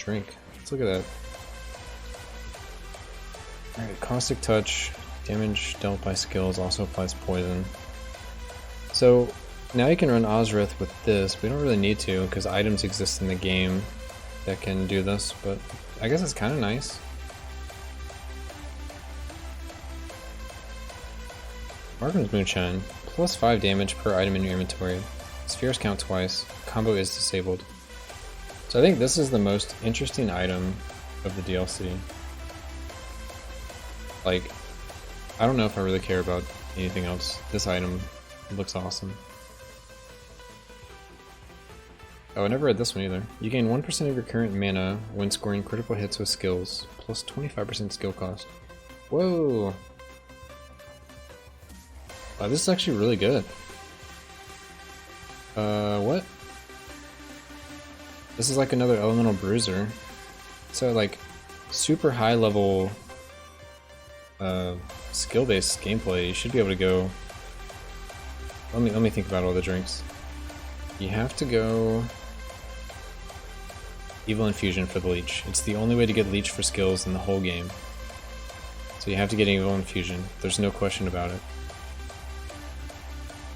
drink. Let's look at that. Alright, Caustic Touch, damage dealt by skills, also applies poison. So now you can run Ozrith with this. We don't really need to because items exist in the game that can do this, but I guess it's kind of nice. Markham's Moonshine, plus 5 damage per item in your inventory. Spheres count twice. Combo is disabled. So I think this is the most interesting item of the DLC. Like, I don't know if I really care about anything else. This item looks awesome. Oh, I never read this one either. You gain 1% of your current mana when scoring critical hits with skills, plus 25% skill cost. Whoa! Wow, this is actually really good. What? This is like another Elemental Bruiser. So like, super high level skill-based gameplay, you should be able to go... Let me think about all the drinks. You have to go... Evil Infusion for the Leech. It's the only way to get Leech for skills in the whole game. So you have to get Evil Infusion. There's no question about it.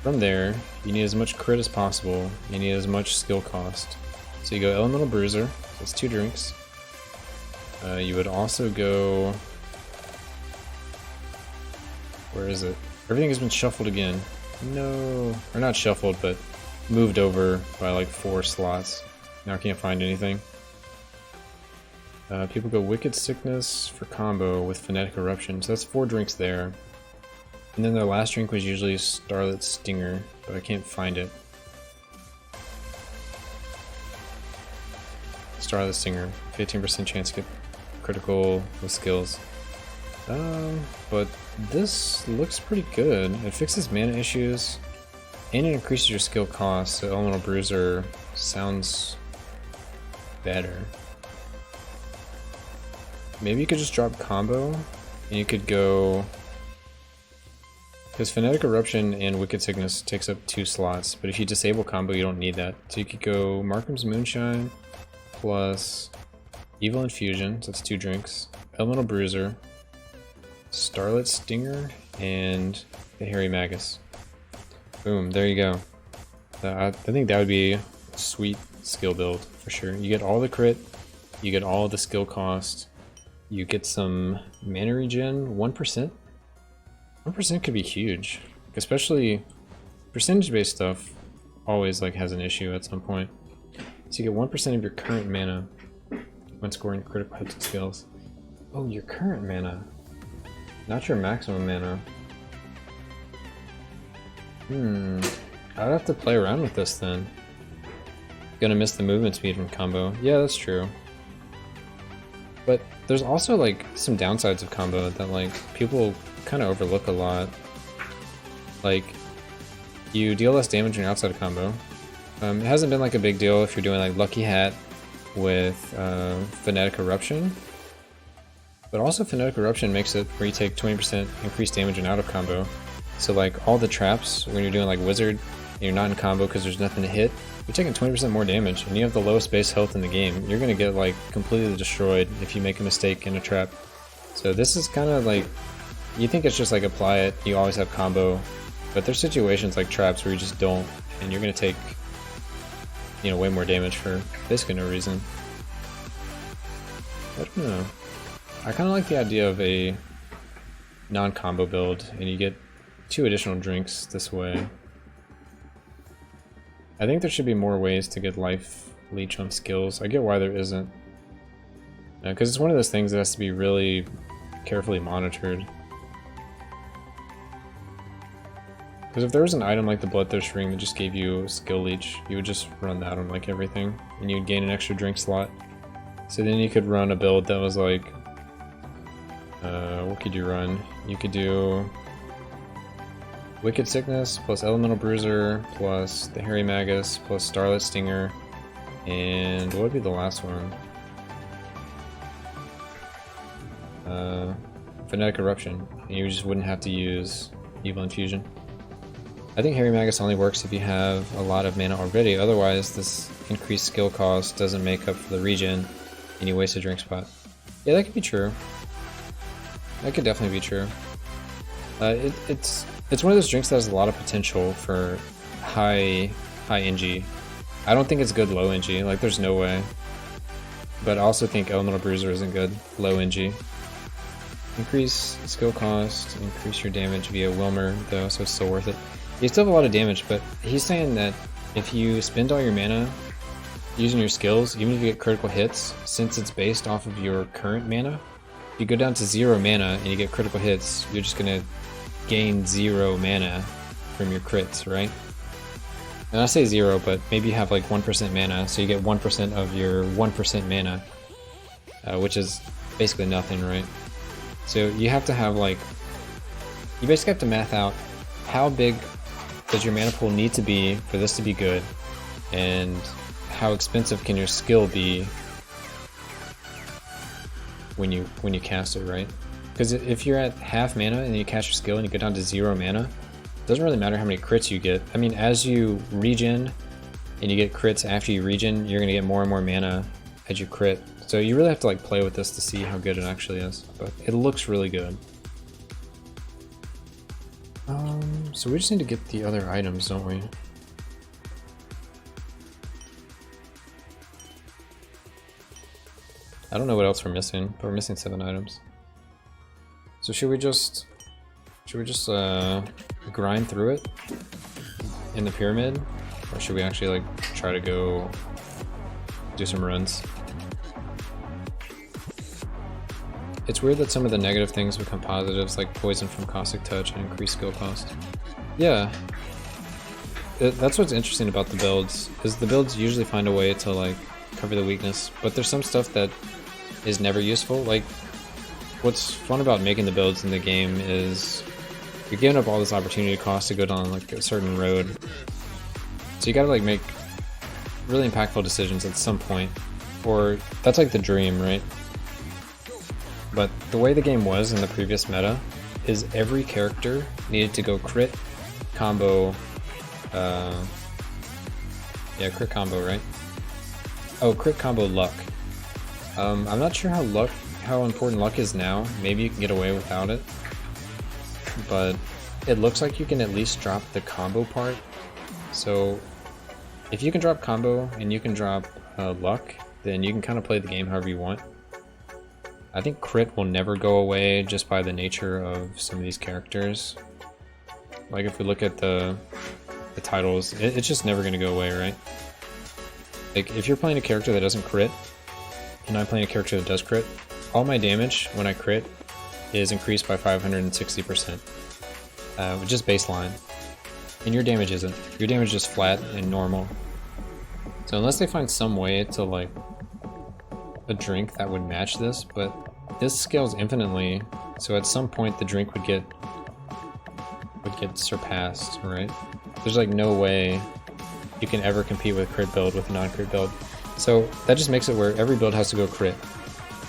From there, you need as much crit as possible. You need as much skill cost. So you go Elemental Bruiser. That's 2 drinks. You would also go... Where is it? Everything has been shuffled again. No. Or not shuffled, but moved over by like 4 slots. Now I can't find anything. People go Wicked Sickness for combo with Phonetic Eruption. So that's 4 drinks there. And then their last drink was usually Starlit Stinger, but I can't find it. Starlit Stinger, 15% chance to get critical with skills. But this looks pretty good. It fixes mana issues, and it increases your skill cost, so Elemental Bruiser sounds better. Maybe you could just drop combo, and you could go... Because Phonetic Eruption and Wicked Sickness takes up 2 slots, but if you disable combo, you don't need that. So you could go Markham's Moonshine, plus Evil Infusion, so that's 2 drinks, Elemental Bruiser, Starlit Stinger, and the Hairy Magus. Boom, there you go. I think that would be a sweet skill build, for sure. You get all the crit, you get all the skill cost, you get some mana regen, 1%. 1% could be huge, especially percentage-based stuff always like has an issue at some point. So you get 1% of your current mana when scoring critical hits and skills. Oh, your current mana, not your maximum mana. I'd have to play around with this then. Gonna miss the movement speed from combo. Yeah, that's true. But there's also like some downsides of combo that like people kind of overlook a lot. Like, you deal less damage when you're outside of combo. It hasn't been like a big deal if you're doing like Lucky Hat with Phonetic Eruption. But also Phonetic Eruption makes it where you take 20% increased damage and out of combo. So like all the traps, when you're doing like Wizard, and you're not in combo because there's nothing to hit, you're taking 20% more damage, and you have the lowest base health in the game. You're gonna get like completely destroyed if you make a mistake in a trap. So this is kind of like, you think it's just like apply it, you always have combo, but there's situations like traps where you just don't, and you're gonna take, you know, way more damage for basically no reason. I don't know. I kind of like the idea of a non-combo build, and you get 2 additional drinks this way. I think there should be more ways to get life leech on skills. I get why there isn't. Because it's one of those things that has to be really carefully monitored. Because if there was an item like the Bloodthirst Ring that just gave you a skill leech, you would just run that on like everything, and you'd gain an extra drink slot. So then you could run a build that was like, what could you run? You could do Wicked Sickness plus Elemental Bruiser plus the Hairy Magus plus Starlit Stinger, and what would be the last one? Phonetic Eruption, and you just wouldn't have to use Evil Infusion. I think Hairy Magus only works if you have a lot of mana already, otherwise this increased skill cost doesn't make up for the regen, and you waste a drink spot. Yeah, that could be true. That could definitely be true. It's one of those drinks that has a lot of potential for high NG. I don't think it's good low NG, like there's no way. But I also think Elemental Bruiser isn't good low NG. Increase skill cost, increase your damage via Wilmer though, so it's still worth it. You still have a lot of damage, but he's saying that if you spend all your mana using your skills, even if you get critical hits, since it's based off of your current mana, if you go down to 0 mana and you get critical hits, you're just gonna gain 0 mana from your crits, right? And I say 0, but maybe you have like 1% mana, so you get 1% of your 1% mana, which is basically nothing, right? So you have to have like, you basically have to math out how big does your mana pool need to be for this to be good, and how expensive can your skill be when you cast it, right? Because if you're at half mana and you cast your skill and you go down to 0 mana, it doesn't really matter how many crits you get. I mean, as you regen and you get crits after you regen, you're gonna get more and more mana as you crit. So you really have to like play with this to see how good it actually is, but it looks really good. So we just need to get the other items, don't we? I don't know what else we're missing, but we're missing 7 items. So should we just grind through it in the pyramid, or should we actually like try to go do some runs? It's weird that some of the negative things become positives, like poison from caustic touch and increased skill cost. Yeah, that's what's interesting about the builds, is the builds usually find a way to like cover the weakness, but there's some stuff that is never useful. Like, what's fun about making the builds in the game is you're giving up all this opportunity cost to go down like a certain road. So you gotta like make really impactful decisions at some point, or that's like the dream, right? But the way the game was in the previous meta is every character needed to go crit, combo, yeah, crit combo, right? Oh, crit combo luck. I'm not sure how important luck is now. Maybe you can get away without it, but it looks like you can at least drop the combo part. So if you can drop combo and you can drop luck, then you can kind of play the game however you want. I think crit will never go away just by the nature of some of these characters. Like if we look at the titles, it's just never going to go away, right? Like if you're playing a character that doesn't crit, and I'm playing a character that does crit, all my damage when I crit is increased by 560%, which is baseline. And your damage isn't. Your damage is flat and normal. So unless they find some way to like a drink that would match this, but this scales infinitely, so at some point the drink would get surpassed, right? There's like no way you can ever compete with a crit build with a non-crit build. So that just makes it where every build has to go crit.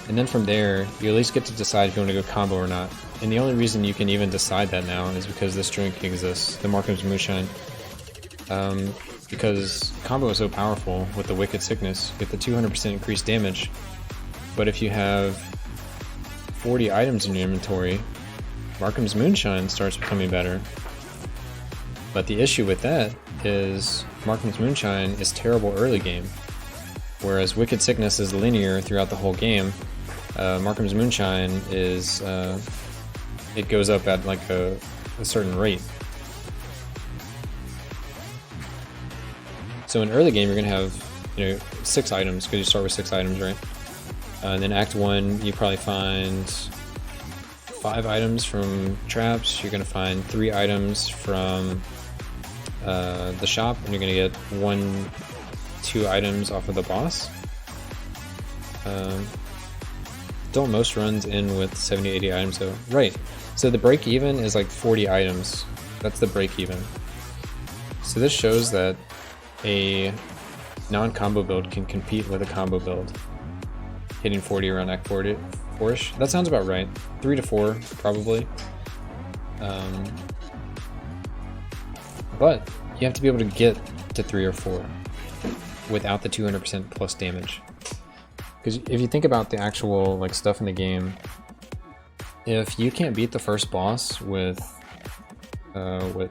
And then from there, you at least get to decide if you want to go combo or not. And the only reason you can even decide that now is because this drink exists, the Markham's Moonshine. Because combo is so powerful with the Wicked Sickness, you get the 200% increased damage. But if you have 40 items in your inventory, Markham's Moonshine starts becoming better. But the issue with that is Markham's Moonshine is terrible early game, whereas Wicked Sickness is linear throughout the whole game. Markham's Moonshine is, it goes up at like a certain rate. So in early game, you're gonna have, 6 items, because you start with 6 items, right? And then Act 1, you probably find 5 items from traps. You're gonna find 3 items from the shop, and you're gonna get 1-2 items off of the boss. Don't most runs in with 70-80 items though? Right. So the break even is like 40 items. That's the break even. So this shows that a non-combo build can compete with a combo build, hitting 40 around Act 4-ish. That sounds about right. 3 to 4 probably. But you have to be able to get to 3 or 4 without the 200% plus damage. Because if you think about the actual like stuff in the game, if you can't beat the first boss with how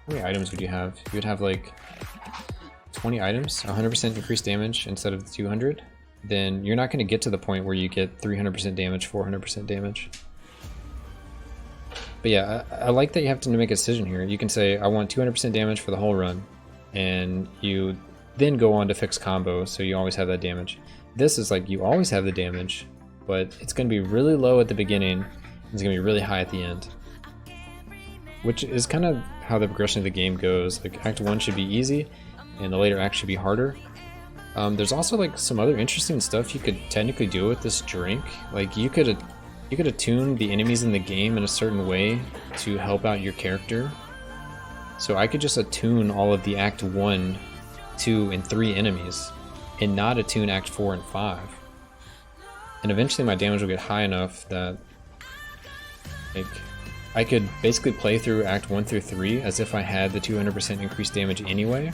many items would you have? You would have like 20 items, 100% increased damage instead of 200. Then you're not going to get to the point where you get 300% damage, 400% damage. But yeah, I like that you have to make a decision here. You can say, I want 200% damage for the whole run, and you then go on to fix combo, so you always have that damage. This is like, you always have the damage, but it's going to be really low at the beginning, and it's going to be really high at the end. Which is kind of how the progression of the game goes. Like, Act 1 should be easy, and the later acts should be harder. There's also like some other interesting stuff you could technically do with this drink. Like, you could attune the enemies in the game in a certain way to help out your character. So I could just attune all of the Act 1, 2, and 3 enemies, and not attune Act 4 and 5. And eventually my damage will get high enough that like I could basically play through Act 1 through 3 as if I had the 200% increased damage anyway.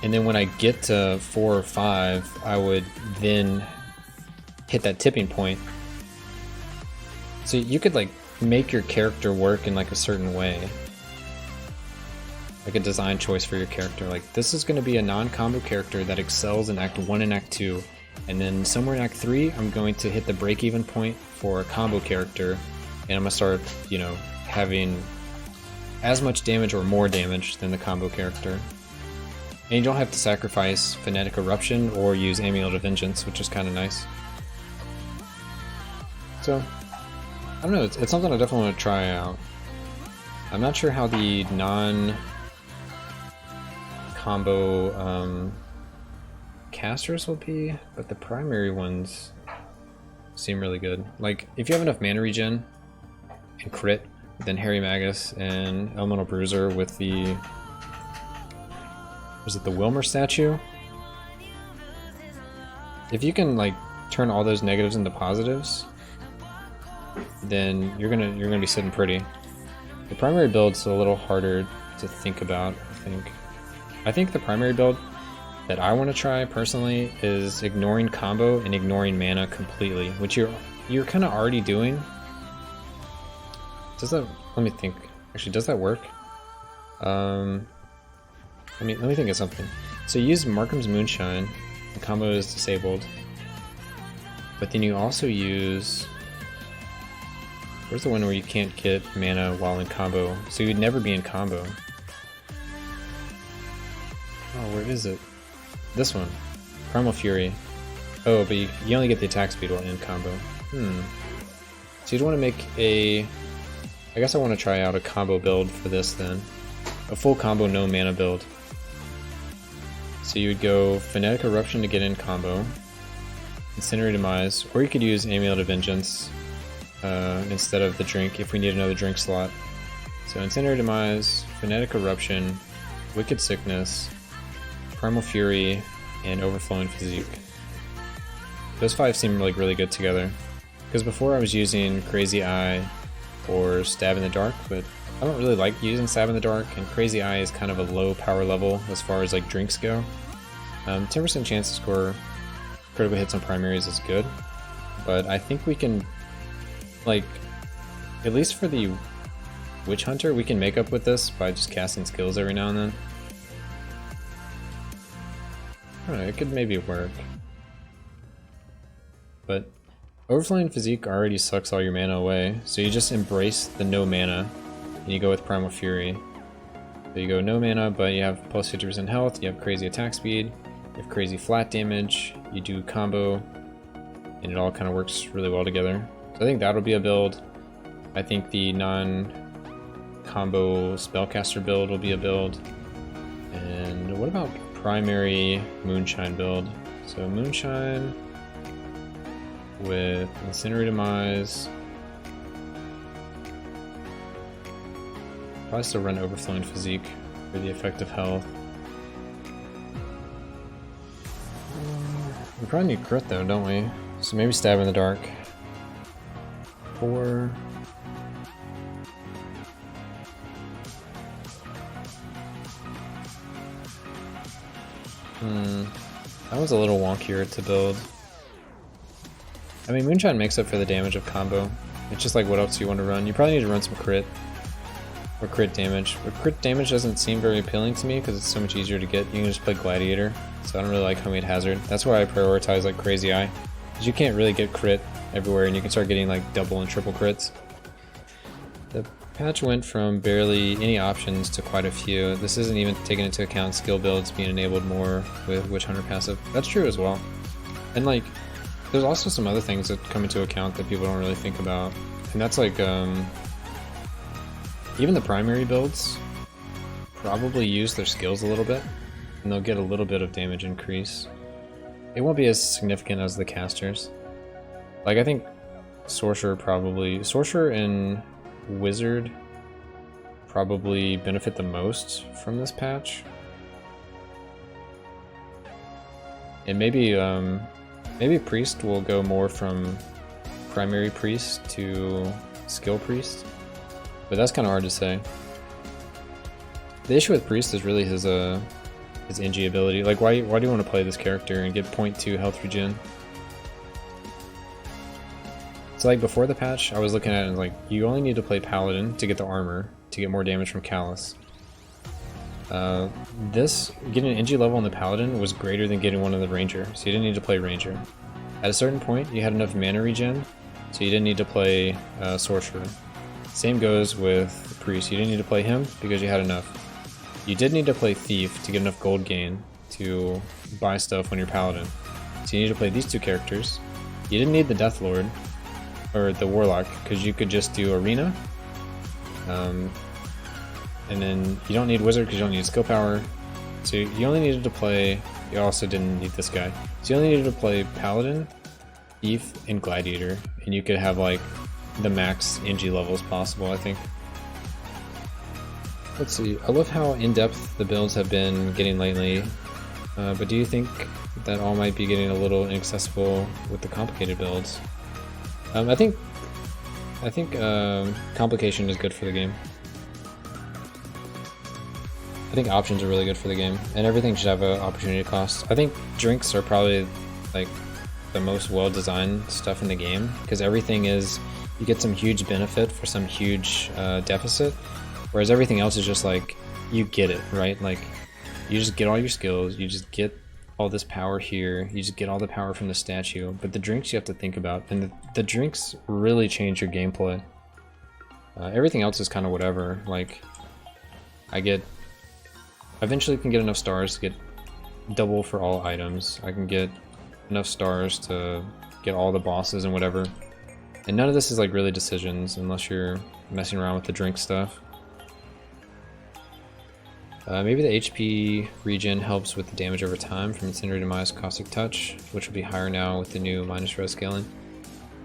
And then when I get to 4 or 5, I would then hit that tipping point. So you could like make your character work in like a certain way. Like a design choice for your character. Like, this is going to be a non-combo character that excels in Act 1 and Act 2. And then somewhere in Act 3, I'm going to hit the break-even point for a combo character. And I'm going to start, you know, having as much damage or more damage than the combo character. And you don't have to sacrifice Phonetic Eruption or use Amulet of Vengeance, which is kind of nice. So, I don't know, it's something I definitely want to try out. I'm not sure how the non-combo casters will be, but the primary ones seem really good. Like, if you have enough mana regen and crit, then Harry Magus and Elemental Bruiser with the... was it the Wilmer statue? If you can like turn all those negatives into positives, then you're gonna be sitting pretty. The primary build's a little harder to think about, I think. I think the primary build that I want to try personally is ignoring combo and ignoring mana completely, which you're kind of already doing. Does that? Let me think. Actually, does that work? Let me think of something. So you use Markham's Moonshine, the combo is disabled, but then you also use... where's the one where you can't get mana while in combo? So you'd never be in combo. Oh, where is it? This one. Primal Fury. Oh, but you only get the attack speed while in combo. So you'd want to make a... I guess I want to try out a combo build for this then. A full combo no mana build. So you would go Phonetic Eruption to get in combo, Incendiary Demise, or you could use Amulet of Vengeance instead of the drink if we need another drink slot. So Incendiary Demise, Phonetic Eruption, Wicked Sickness, Primal Fury, and Overflowing Physique. Those 5 seem like really good together. Because before I was using Crazy Eye or Stab in the Dark, but I don't really like using Stab in the Dark, and Crazy Eye is kind of a low power level as far as like drinks go. 10% chance to score critical hits on primaries is good, but I think we can, like, at least for the Witch Hunter, we can make up with this by just casting skills every now and then. I don't know, it could maybe work. But Overflowing Physique already sucks all your mana away, so you just embrace the no mana, and you go with Primal Fury. So you go no mana, but you have plus 50% health, you have crazy attack speed, you have crazy flat damage, you do combo, and it all kind of works really well together. So I think that'll be a build. I think the non-combo spellcaster build will be a build. And what about primary Moonshine build? So Moonshine with Incendiary Demise. Probably still run Overflowing Physique for the effective health. We probably need crit though, don't we? So maybe Stab in the Dark. 4. That was a little wonkier to build. I mean, Moonshine makes up for the damage of combo. It's just like, what else do you want to run? You probably need to run some crit. Or crit damage. But crit damage doesn't seem very appealing to me because it's so much easier to get. You can just play Gladiator. So I don't really like Homemade Hazard. That's why I prioritize like Crazy Eye. Because you can't really get crit everywhere and you can start getting like double and triple crits. The patch went from barely any options to quite a few. This isn't even taking into account skill builds being enabled more with Witch Hunter passive. That's true as well. And like, there's also some other things that come into account that people don't really think about. And that's like, even the primary builds probably use their skills a little bit, and they'll get a little bit of damage increase. It won't be as significant as the casters. Like, I think Sorcerer and Wizard probably benefit the most from this patch. And maybe Priest will go more from primary Priest to skill Priest, but that's kind of hard to say. The issue with Priest is really his NG ability. Like, why do you want to play this character and get 0.2 health regen? So like before the patch, I was looking at it and like, you only need to play Paladin to get the armor to get more damage from Callus. Getting an NG level on the Paladin was greater than getting one on the Ranger, so you didn't need to play Ranger. At a certain point, you had enough mana regen, so you didn't need to play Sorcerer. Same goes with Priest. You didn't need to play him because you had enough. You did need to play Thief to get enough gold gain to buy stuff on your Paladin. So you need to play these two characters. You didn't need the Death Lord or the Warlock because you could just do Arena. And then you don't need Wizard because you don't need skill power. So you only needed to play, you also didn't need this guy. So you only needed to play Paladin, Thief, and Gladiator, and you could have like the max NG levels possible, I think. Let's see, I love how in-depth the builds have been getting lately, but do you think that all might be getting a little inaccessible with the complicated builds? I think complication is good for the game. I think options are really good for the game, and everything should have an opportunity cost. I think drinks are probably like the most well-designed stuff in the game, because everything is, you get some huge benefit for some huge deficit, whereas everything else is just like, you get it, right? Like, you just get all your skills, you just get all this power here, you just get all the power from the statue, but the drinks you have to think about, and the drinks really change your gameplay. Everything else is kind of whatever. Like, eventually can get enough stars to get double for all items. I can get enough stars to get all the bosses and whatever. And none of this is like really decisions unless you're messing around with the drink stuff. Maybe the HP regen helps with the damage over time from Incendiary Demise Caustic Touch, which will be higher now with the new minus res scaling.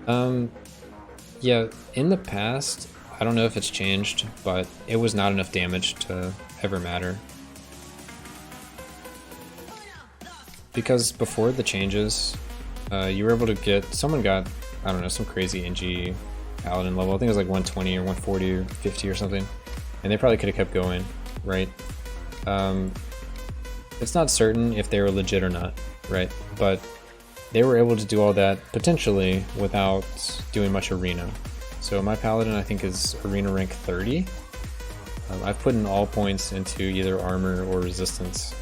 Yeah, in the past, I don't know if it's changed, but it was not enough damage to ever matter. Because before the changes, you were able to get, someone got, I don't know, some crazy NG Paladin level. I think it was like 120 or 140 or 50 or something. And they probably could have kept going, right? It's not certain if they were legit or not, right? But they were able to do all that potentially without doing much arena. So my Paladin, I think, is arena rank 30. I've put in all points into either armor or resistance,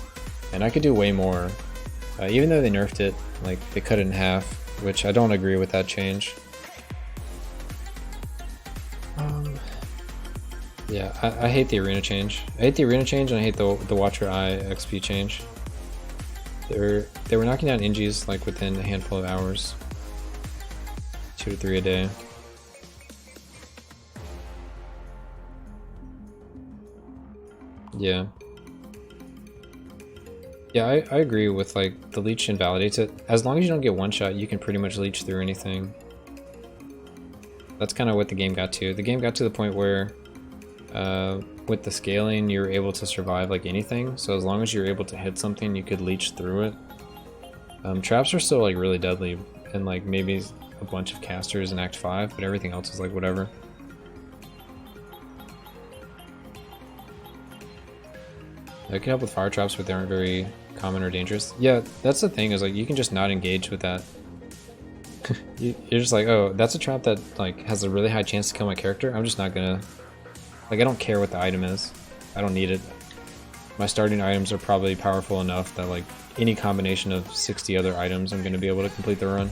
and I could do way more. Even though they nerfed it, like they cut it in half, which I don't agree with that change. Yeah, I hate the arena change. I hate the arena change, and I hate the Watcher Eye XP change. They were knocking down NGs like within a handful of hours, 2 to 3 a day. Yeah. Yeah, I agree with like the leech invalidates it. As long as you don't get one shot, you can pretty much leech through anything. That's kind of what the game got to. The game got to the point where with the scaling, you're able to survive like anything. So as long as you're able to hit something, you could leech through it. Traps are still like really deadly, and like maybe a bunch of casters in Act 5, but everything else is like whatever. I can help with fire traps, but they aren't very common or dangerous. Yeah, that's the thing, is like you can just not engage with that. You're just like, oh, that's a trap that like has a really high chance to kill my character. I'm just not gonna, like, I don't care what the item is. I don't need it. My starting items are probably powerful enough that like any combination of 60 other items, I'm gonna be able to complete the run.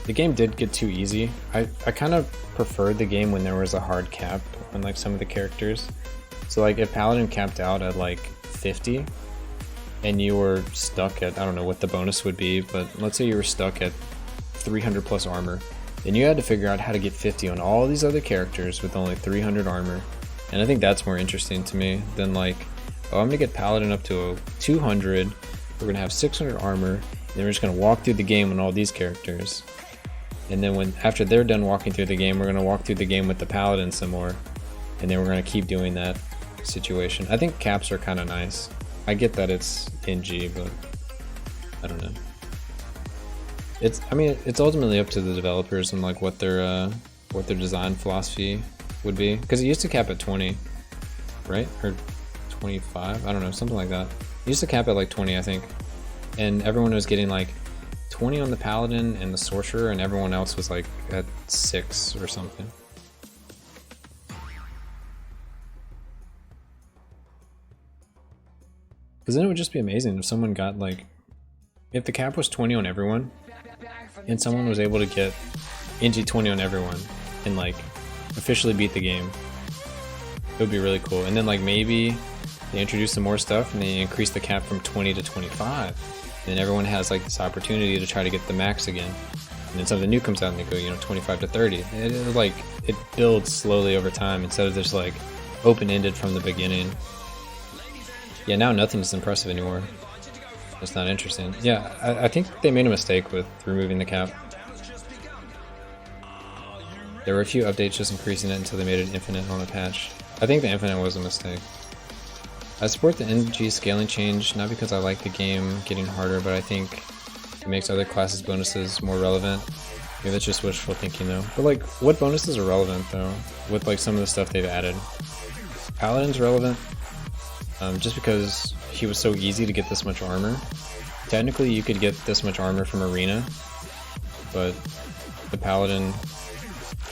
The game did get too easy. I kind of preferred the game when there was a hard cap on like some of the characters. So like if Paladin capped out at like 50 and you were stuck at, I don't know what the bonus would be, but let's say you were stuck at 300 plus armor, then you had to figure out how to get 50 on all these other characters with only 300 armor. And I think that's more interesting to me than like, oh, I'm gonna get Paladin up to a 200, we're gonna have 600 armor, and then we're just gonna walk through the game on all these characters. And then after they're done walking through the game, we're gonna walk through the game with the Paladin some more, and then we're gonna keep doing that situation. I think caps are kind of nice. I get that it's NG, but I don't know. I mean, it's ultimately up to the developers and like what their design philosophy would be. Because it used to cap at 20, right? Or 25? I don't know, something like that. It used to cap at like 20, I think. And everyone was getting like 20 on the Paladin and the Sorcerer, and everyone else was like at 6 or something. Because then it would just be amazing if someone got like, if the cap was 20 on everyone, and someone was able to get NG 20 on everyone, and like officially beat the game. It would be really cool. And then like maybe they introduce some more stuff and they increase the cap from 20 to 25. And then everyone has like this opportunity to try to get the max again. And then something new comes out and they go, you know, 25 to 30. It builds slowly over time instead of just like open-ended from the beginning. Yeah, now nothing's impressive anymore. It's not interesting. Yeah, I think they made a mistake with removing the cap. There were a few updates just increasing it until they made it infinite on a patch. I think the infinite was a mistake. I support the NG scaling change, not because I like the game getting harder, but I think it makes other classes' bonuses more relevant. Maybe that's just wishful thinking though. But like, what bonuses are relevant though, with like some of the stuff they've added? Paladin's relevant, just because he was so easy to get this much armor. Technically you could get this much armor from Arena, but the Paladin,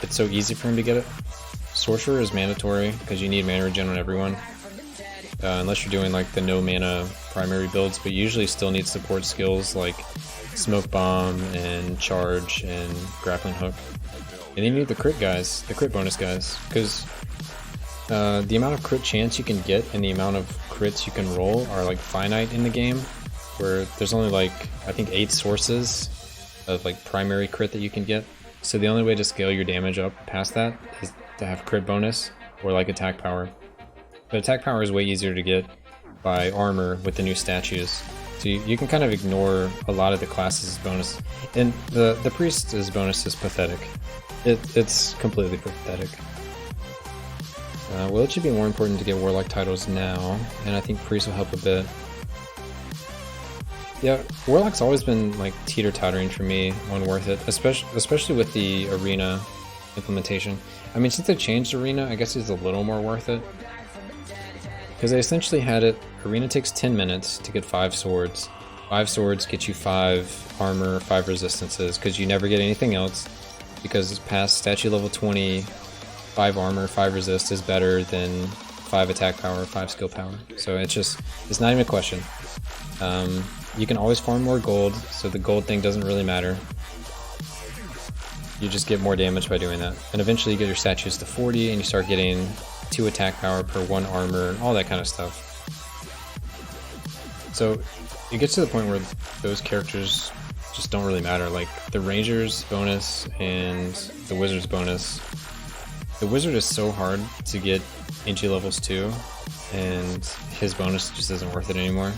it's so easy for him to get it. Sorcerer is mandatory because you need mana regen on everyone. Unless you're doing like the no mana primary builds, but you usually still need support skills like Smoke Bomb and Charge and Grappling Hook. And then you need the crit guys, the crit bonus guys, because the amount of crit chance you can get and the amount of crits you can roll are like finite in the game, where there's only like, I think 8 sources of like primary crit that you can get. So the only way to scale your damage up past that is to have crit bonus or like attack power. But attack power is way easier to get by armor with the new statues. So you can kind of ignore a lot of the classes' bonus. And the priest's bonus is pathetic. It's completely pathetic. Well, it should be more important to get warlock titles now, and I think priest will help a bit. Yeah, warlock's always been like teeter-tottering for me on worth it, especially with the arena implementation. I mean, since they changed arena, I guess it's a little more worth it. Because they essentially had it, arena takes 10 minutes to get 5 swords. 5 swords get you 5 armor, 5 resistances, because you never get anything else. Because past statue level 20, 5 armor, 5 resist is better than 5 attack power, 5 skill power. So it's not even a question. You can always farm more gold, so the gold thing doesn't really matter. You just get more damage by doing that. And eventually you get your statues to 40 and you start getting 2 attack power per 1 armor, and all that kind of stuff. So it gets to the point where those characters just don't really matter. Like the ranger's bonus and the wizard's bonus. The wizard is so hard to get NG levels 2, and his bonus just isn't worth it anymore.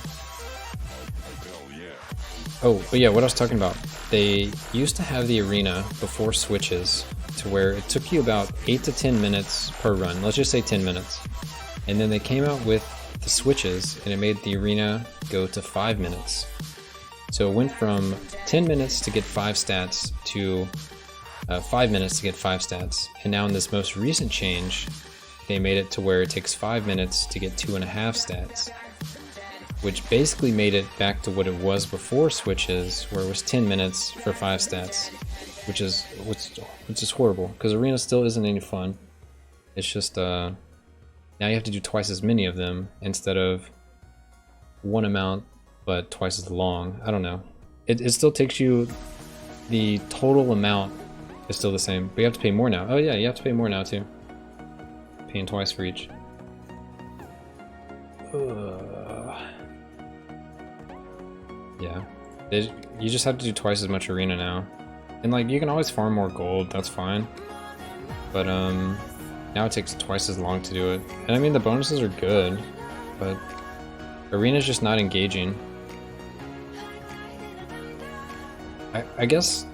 Oh, but yeah, what I was talking about. They used to have the arena before switches to where it took you about 8 to 10 minutes per run. Let's just say 10 minutes. And then they came out with the switches and it made the arena go to 5 minutes. So it went from 10 minutes to get 5 stats to 5 minutes to get 5 stats. And now in this most recent change, they made it to where it takes 5 minutes to get 2.5 stats, which basically made it back to what it was before switches, where it was 10 minutes for 5 stats, which is horrible, because Arena still isn't any fun. It's just now you have to do twice as many of them instead of one amount but twice as long. I don't know. It still takes you, the total amount is still the same, but you have to pay more now. Oh yeah, you have to pay more now too. Paying twice for each. Yeah, you just have to do twice as much Arena now. And like, you can always farm more gold, that's fine. But now it takes twice as long to do it. And I mean, the bonuses are good, but Arena's just not engaging. I guess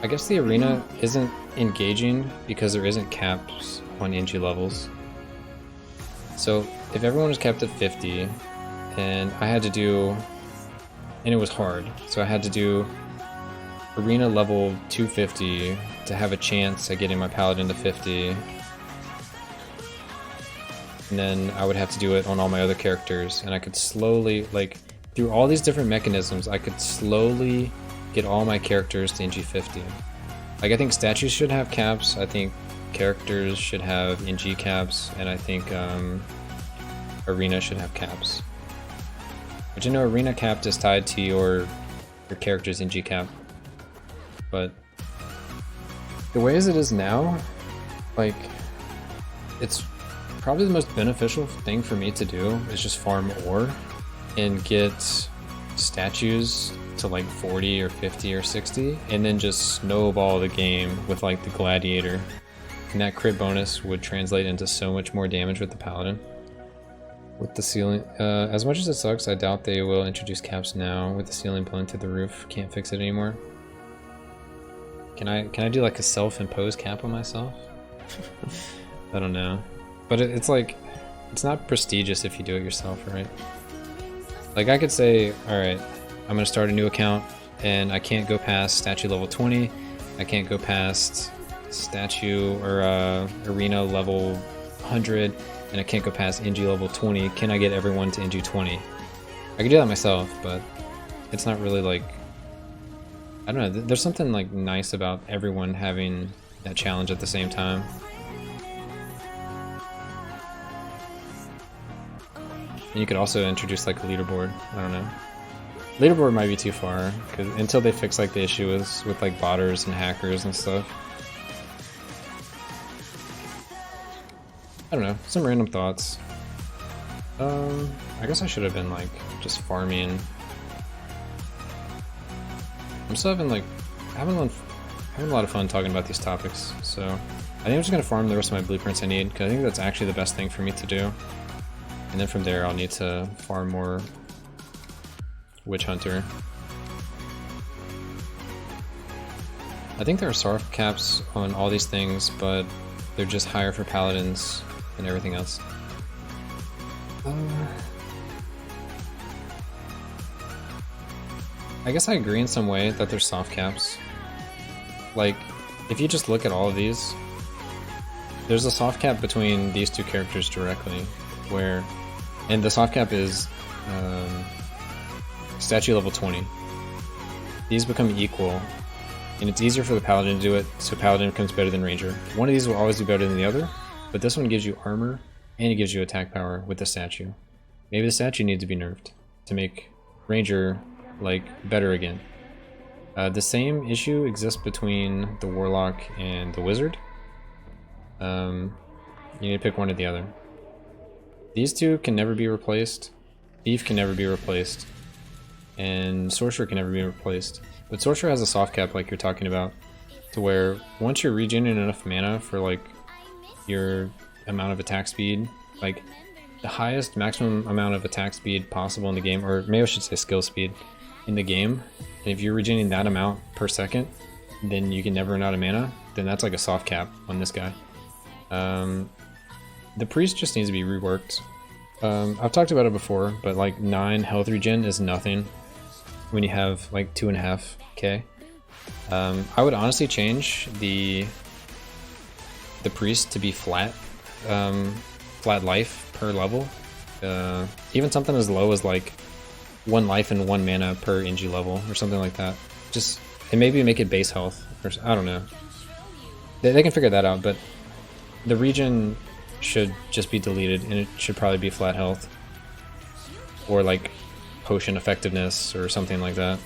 the Arena isn't engaging because there isn't caps on NG levels. So if everyone was capped at 50, and I had to do, and it was hard, so I had to do Arena level 250 to have a chance at getting my Paladin to 50. And then I would have to do it on all my other characters, and I could slowly, like, through all these different mechanisms, I could slowly get all my characters to NG 50. Like, I think statues should have caps, I think characters should have NG caps, and I think Arena should have caps. But you know, Arena cap is tied to your character's NG cap. But the way as it is now, like, it's probably the most beneficial thing for me to do is just farm ore and get statues to like 40 or 50 or 60, and then just snowball the game with like the gladiator. And that crit bonus would translate into so much more damage with the Paladin. With the ceiling, as much as it sucks, I doubt they will introduce caps now. With the ceiling blown to the roof, can't fix it anymore. Can I do like a self-imposed cap on myself? I don't know. But it's like, it's not prestigious if you do it yourself, right? Like, I could say, alright, I'm gonna start a new account, and I can't go past statue level 20, I can't go past statue or arena level 100, and I can't go past NG level 20. Can I get everyone to NG 20? I could do that myself, but it's not really like, I don't know, there's something like nice about everyone having that challenge at the same time. And you could also introduce like a leaderboard, I don't know. Leaderboard might be too far, because until they fix like the issue with like botters and hackers and stuff. I don't know, some random thoughts. I guess I should have been like just farming. I'm still having like having a lot of fun talking about these topics, so I think I'm just gonna farm the rest of my blueprints I need, because I think that's actually the best thing for me to do. And then from there I'll need to farm more Witch Hunter. I think there are soft caps on all these things, but they're just higher for paladins than everything else. I guess I agree in some way that there's soft caps. Like, if you just look at all of these, there's a soft cap between these two characters directly, where, and the soft cap is statue level 20. These become equal, and it's easier for the paladin to do it, so paladin becomes better than ranger. One of these will always be better than the other, but this one gives you armor, and it gives you attack power with the statue. Maybe the statue needs to be nerfed to make ranger, like, better again. The same issue exists between the warlock and the wizard. You need to pick one or the other. These two can never be replaced. Thief can never be replaced. And sorcerer can never be replaced. But sorcerer has a soft cap like you're talking about, to where once you're regenerating enough mana for like your amount of attack speed, like the highest maximum amount of attack speed possible in the game, or maybe I should say skill speed in the game, and if you're regenerating that amount per second, then you can never run out of mana, then that's like a soft cap on this guy. The priest just needs to be reworked. I've talked about it before, but like 9 health regen is nothing when you have like 2.5k. I would honestly change the priest to be flat flat life per level. Even something as low as like 1 life and 1 mana per NG level or something like that. Just, and maybe make it base health, or I don't know. They can figure that out, but the region should just be deleted and it should probably be flat health. Or like potion effectiveness or something like that.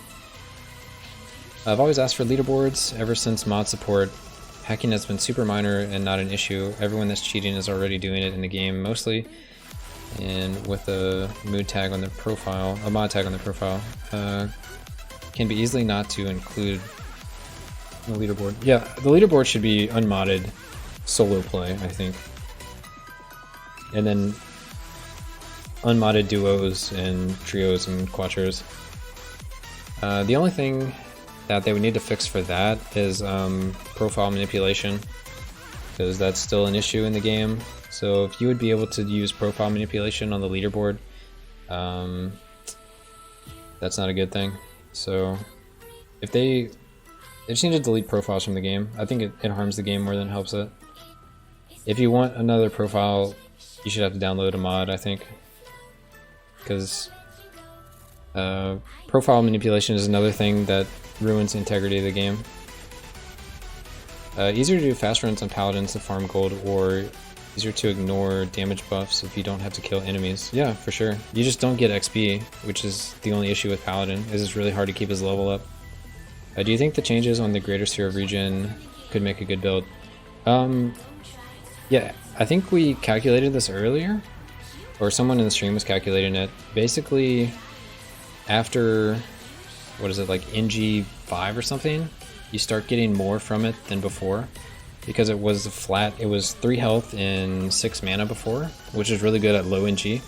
I've always asked for leaderboards ever since mod support. Hacking has been super minor and not an issue. Everyone that's cheating is already doing it in the game mostly. And with a mood tag on the profile, a mod tag on the profile, can be easily not to include the leaderboard. Yeah, the leaderboard should be unmodded solo play, I think. And then unmodded duos and trios and quattros. The only thing that they would need to fix for that is profile manipulation, because that's still an issue in the game. So if you would be able to use profile manipulation on the leaderboard, that's not a good thing. So if they just need to delete profiles from the game. I think it harms the game more than it helps it. If you want another profile, you should have to download a mod, I think, because profile manipulation is another thing that ruins the integrity of the game. Easier to do fast runs on paladins to farm gold, or easier to ignore damage buffs if you don't have to kill enemies. Yeah, for sure. You just don't get XP, which is the only issue with paladin, is it's really hard to keep his level up. Do you think the changes on the Greater Sphere of Regen could make a good build? Yeah, I think we calculated this earlier, or someone in the stream was calculating it. Basically, after, what is it, like NG5 or something, you start getting more from it than before, because it was flat. It was 3 health and 6 mana before, which is really good at low NG.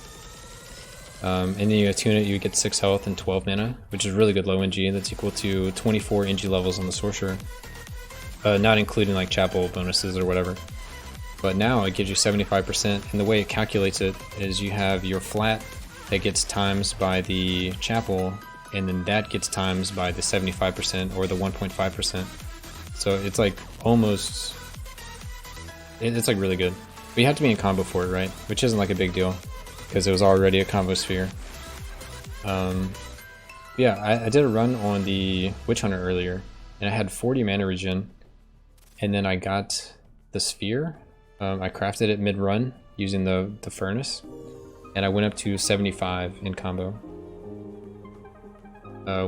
And then you attune it, you get 6 health and 12 mana, which is really good low NG. That's equal to 24 NG levels on the Sorcerer, not including like chapel bonuses or whatever. But now it gives you 75%, and the way it calculates it is you have your flat that gets times by the chapel, and then that gets times by the 75% or the 1.5%. So it's like almost, it's like really good. But you have to be in combo for it, right? Which isn't like a big deal, because it was already a combo sphere. Yeah, I did a run on the Witch Hunter earlier, and I had 40 mana regen, and then I got the sphere. I crafted it mid-run using the furnace, and I went up to 75 in combo,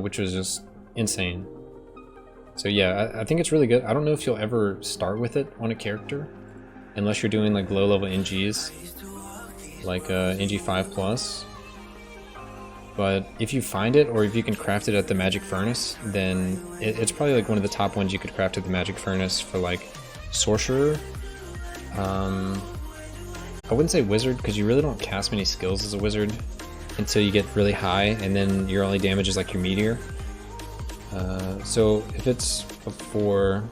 which was just insane. So yeah, I think it's really good. I don't know if you'll ever start with it on a character, unless you're doing like low-level NGs, like NG5 plus. But if you find it, or if you can craft it at the Magic Furnace, then it's probably like one of the top ones you could craft at the Magic Furnace for like Sorcerer. I wouldn't say Wizard, because you really don't cast many skills as a Wizard until you get really high, and then your only damage is like your Meteor. So if it's for